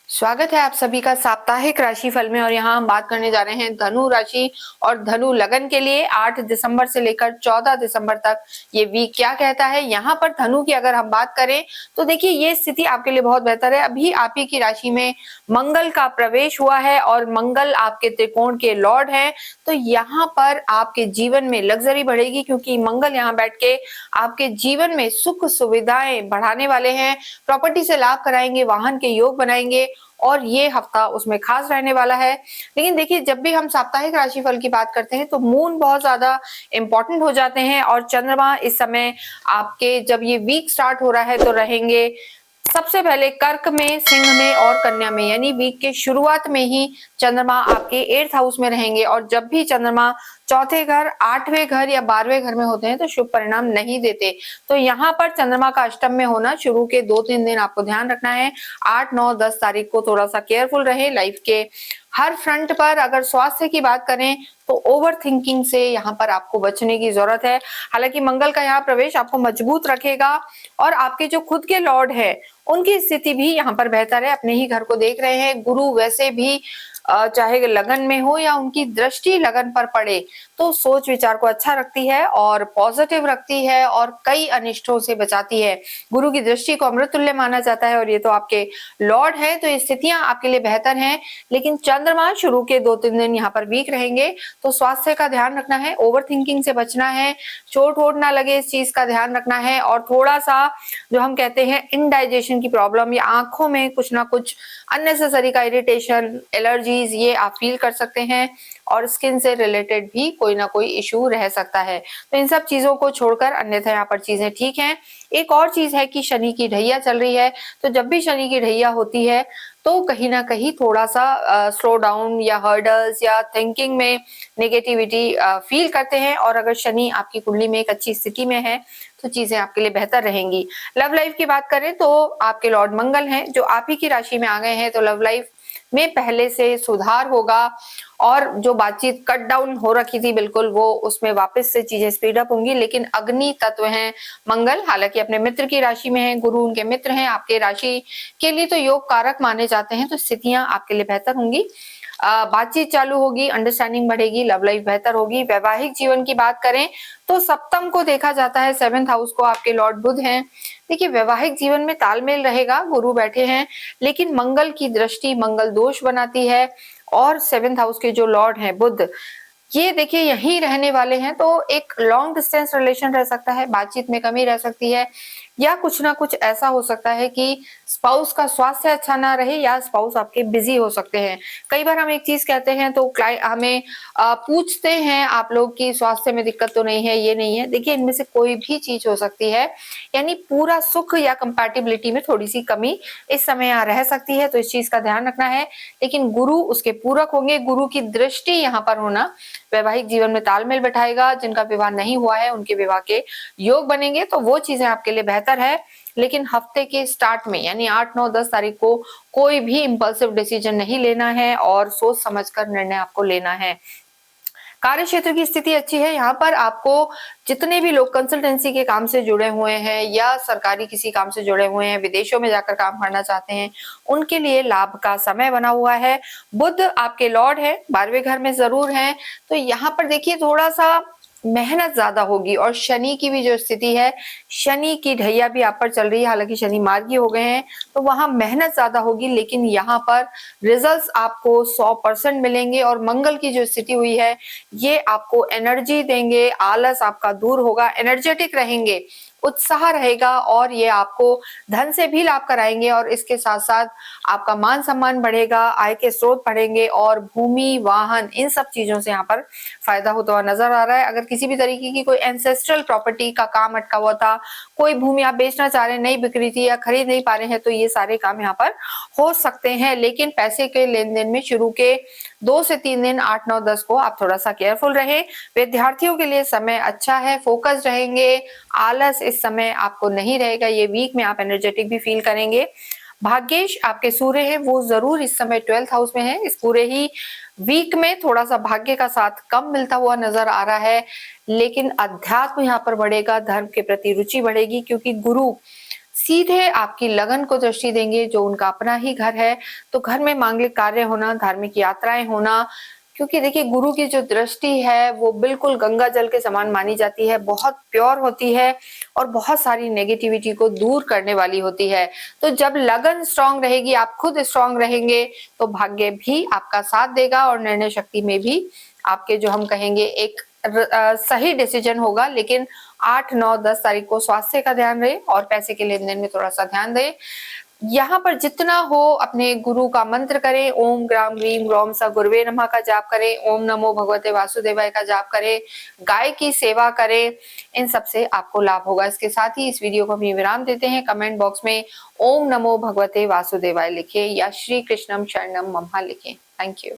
स्वागत है आप सभी का साप्ताहिक राशिफल में। और यहाँ हम बात करने जा रहे हैं धनु राशि और धनु लगन के लिए 8 दिसंबर से लेकर 14 दिसंबर तक ये वीक क्या कहता है। यहाँ पर धनु की अगर हम बात करें तो देखिए ये स्थिति आपके लिए बहुत बेहतर है। अभी आप ही की राशि में मंगल का प्रवेश हुआ है और मंगल आपके त्रिकोण के लॉर्ड है। तो यहाँ पर आपके जीवन में लग्जरी बढ़ेगी क्योंकि मंगल यहाँ बैठ के आपके जीवन में सुख सुविधाएं बढ़ाने वाले हैं, प्रॉपर्टी से लाभ कराएंगे, वाहन के योग बनाएंगे और ये हफ्ता उसमें खास रहने वाला है। लेकिन देखिए जब भी हम साप्ताहिक राशिफल की बात करते हैं तो मून बहुत ज्यादा इंपॉर्टेंट हो जाते हैं और चंद्रमा इस समय आपके जब ये वीक स्टार्ट हो रहा है तो रहेंगे सबसे पहले कर्क में, सिंह में और कन्या में, यानी वीक के शुरुआत में ही चंद्रमा आपके 8th हाउस में रहेंगे। और जब भी चंद्रमा चौथे घर, 8वें घर या 12वें घर में होते हैं तो शुभ परिणाम नहीं देते। तो यहाँ पर चंद्रमा का अष्टम में होना शुरू के 2-3 दिन आपको ध्यान रखना है। 8, 9, 10 तारीख को थोड़ा सा केयरफुल रहे लाइफ के हर फ्रंट पर। अगर स्वास्थ्य की बात करें तो ओवर थिंकिंग से यहाँ पर आपको बचने की जरूरत है। हालांकि मंगल का यहाँ प्रवेश आपको मजबूत रखेगा और आपके जो खुद के लॉर्ड है उनकी स्थिति भी यहाँ पर बेहतर है, अपने ही घर को देख रहे हैं। गुरु वैसे भी चाहे लगन में हो या उनकी दृष्टि लगन पर पड़े तो सोच विचार को अच्छा रखती है और पॉजिटिव रखती है और कई अनिष्टों से बचाती है। गुरु की दृष्टि को अमृत तुल्य माना जाता है और ये तो आपके लॉर्ड है, तो ये स्थितियां आपके लिए बेहतर हैं। लेकिन चंद्रमा शुरू के 2-3 दिन यहाँ पर वीक रहेंगे तो स्वास्थ्य का ध्यान रखना है, ओवर थिंकिंग से बचना है, चोट वोट ना लगे इस चीज का ध्यान रखना है। और थोड़ा सा जो हम कहते हैं इनडाइजेशन की प्रॉब्लम या आंखों में कुछ ना कुछ अननेसेसरी का इरिटेशन, एलर्जीज ये आप फील कर सकते हैं और स्किन से रिलेटेड भी कोई ना कोई इशू रह सकता है। तो इन सब चीजों को छोड़कर अन्यथा यहाँ पर चीजें ठीक हैं। एक और चीज है कि शनि की ढैया चल रही है, तो जब भी शनि की ढैया होती है तो कहीं ना कहीं थोड़ा सा स्लो डाउन या हर्डल्स या थिंकिंग में नेगेटिविटी फील करते हैं। और अगर शनि आपकी कुंडली में एक अच्छी स्थिति में है तो चीजें आपके लिए बेहतर रहेंगी। लव लाइफ की बात करें तो आपके लॉर्ड मंगल हैं जो आप ही की राशि में आ गए हैं, तो लव लाइफ में पहले से सुधार होगा और जो बातचीत कट डाउन हो रखी थी बिल्कुल वो उसमें वापस से चीजें स्पीड अप होंगी। लेकिन अग्नि तत्व हैं मंगल, हालांकि अपने मित्र की राशि में है, गुरु उनके मित्र हैं, आपके राशि के लिए तो योग कारक माने जाते हैं, तो स्थितियां आपके लिए बेहतर होंगी। बातचीत चालू होगी, अंडरस्टैंडिंग बढ़ेगी, लव लाइफ बेहतर होगी। वैवाहिक जीवन की बात करें तो सप्तम को देखा जाता है, 7th हाउस को आपके लॉर्ड बुध हैं। देखिए वैवाहिक जीवन में तालमेल रहेगा, गुरु बैठे हैं, लेकिन मंगल की दृष्टि मंगल दोष बनाती है और 7th हाउस के जो लॉर्ड हैं बुध ये देखिए यहीं रहने वाले हैं, तो एक लॉन्ग डिस्टेंस रिलेशन रह सकता है, बातचीत में कमी रह सकती है या कुछ ना कुछ ऐसा हो सकता है कि स्पाउस का स्वास्थ्य अच्छा ना रहे या स्पाउस आपके बिजी हो सकते हैं। कई बार हम एक चीज कहते हैं तो क्लाइंट हमें पूछते हैं आप लोग की स्वास्थ्य में दिक्कत तो नहीं है, ये नहीं है। देखिए इनमें से कोई भी चीज हो सकती है, यानी पूरा सुख या कंपैटिबिलिटी में थोड़ी सी कमी इस समय यहाँ रह सकती है, तो इस चीज का ध्यान रखना है। लेकिन गुरु उसके पूरक होंगे, गुरु की दृष्टि यहाँ पर होना वैवाहिक जीवन में तालमेल बैठाएगा। जिनका विवाह नहीं हुआ है उनके विवाह के योग बनेंगे, तो वो चीजें आपके लिए बेहतर है। लेकिन हफ्ते के स्टार्ट में यानी 8, 9, 10 तारीख को कोई भी इंपल्सिव डिसीजन नहीं लेना है और सोच समझकर निर्णय आपको लेना है। कार्य क्षेत्र की स्थिति अच्छी है। यहाँ पर आपको जितने भी लोग कंसल्टेंसी के काम से जुड़े हुए हैं या सरकारी किसी काम से जुड़े हुए हैं, विदेशों में जाकर काम करना चाहते हैं, उनके लिए लाभ का समय बना हुआ है। बुध आपके लॉर्ड है, 12वें घर में जरूर है, तो यहाँ पर देखिए थोड़ा सा मेहनत ज्यादा होगी। और शनि की भी जो स्थिति है, शनि की ढैया भी आप पर चल रही है, हालांकि शनि मार्गी हो गए हैं तो वहां मेहनत ज्यादा होगी, लेकिन यहाँ पर रिजल्ट्स आपको 100% मिलेंगे। और मंगल की जो स्थिति हुई है ये आपको एनर्जी देंगे, आलस आपका दूर होगा, एनर्जेटिक रहेंगे, उत्साह रहेगा और ये आपको धन से भी लाभ कराएंगे और इसके साथ साथ आपका मान सम्मान बढ़ेगा, आय के स्रोत बढ़ेंगे और भूमि, वाहन, इन सब चीजों से यहाँ पर फायदा होता हुआ नजर आ रहा है। अगर किसी भी तरीके की कोई एंसेस्ट्रल प्रॉपर्टी का काम अटका हुआ था, कोई भूमि आप बेचना चाह रहे हैं, नहीं बिक रही थी या खरीद नहीं पा रहे हैं, तो ये सारे काम यहाँ पर हो सकते हैं। लेकिन पैसे के लेन देन में शुरू के 2 से 3 दिन 8, 9, 10 को आप थोड़ा सा केयरफुल रहे। विद्यार्थियों के लिए समय अच्छा है, फोकस रहेंगे, आलस इस समय आपको नहीं रहेगा, ये वीक में आप एनर्जेटिक भी फील करेंगे। भाग्येश आपके सूर्य हैं, वो जरूर इस समय 12th हाउस में है। इस पूरे ही वीक में थोड़ा सा भाग्य का साथ कम मिलता हुआ नजर आ रहा है, लेकिन अध्यात्म यहाँ पर बढ़ेगा, धर्म के प्रति रुचि बढ़ेगी क्योंकि गुरु सीधे आपकी लगन को दृष्टि देंगे, जो उनका अपना ही घर है। तो घर में मांगलिक कार्य होना, धार्मिक यात्राएं होना, क्योंकि देखिए गुरु की जो दृष्टि है वो बिल्कुल गंगा जल के समान मानी जाती है, बहुत प्योर होती है और बहुत सारी नेगेटिविटी को दूर करने वाली होती है। तो जब लगन स्ट्रांग रहेगी, आप खुद स्ट्रांग रहेंगे, तो भाग्य भी आपका साथ देगा और निर्णय शक्ति में भी आपके जो हम कहेंगे एक सही डिसीजन होगा। लेकिन 8, 9, 10 तारीख को स्वास्थ्य का ध्यान रहे और पैसे के लेन देन में थोड़ा सा ध्यान दें। यहाँ पर जितना हो अपने गुरु का मंत्र करें, ओम ग्राम ग्रीम ग्रौम स गुरुवे नमः का जाप करें, ओम नमो भगवते वासुदेवाय का जाप करें, गाय की सेवा करें, इन सब से आपको लाभ होगा। इसके साथ ही इस वीडियो को हम विराम देते हैं। कमेंट बॉक्स में ओम नमो भगवते वासुदेवाय लिखें या श्री कृष्णम शरणम मम लिखें। Thank you.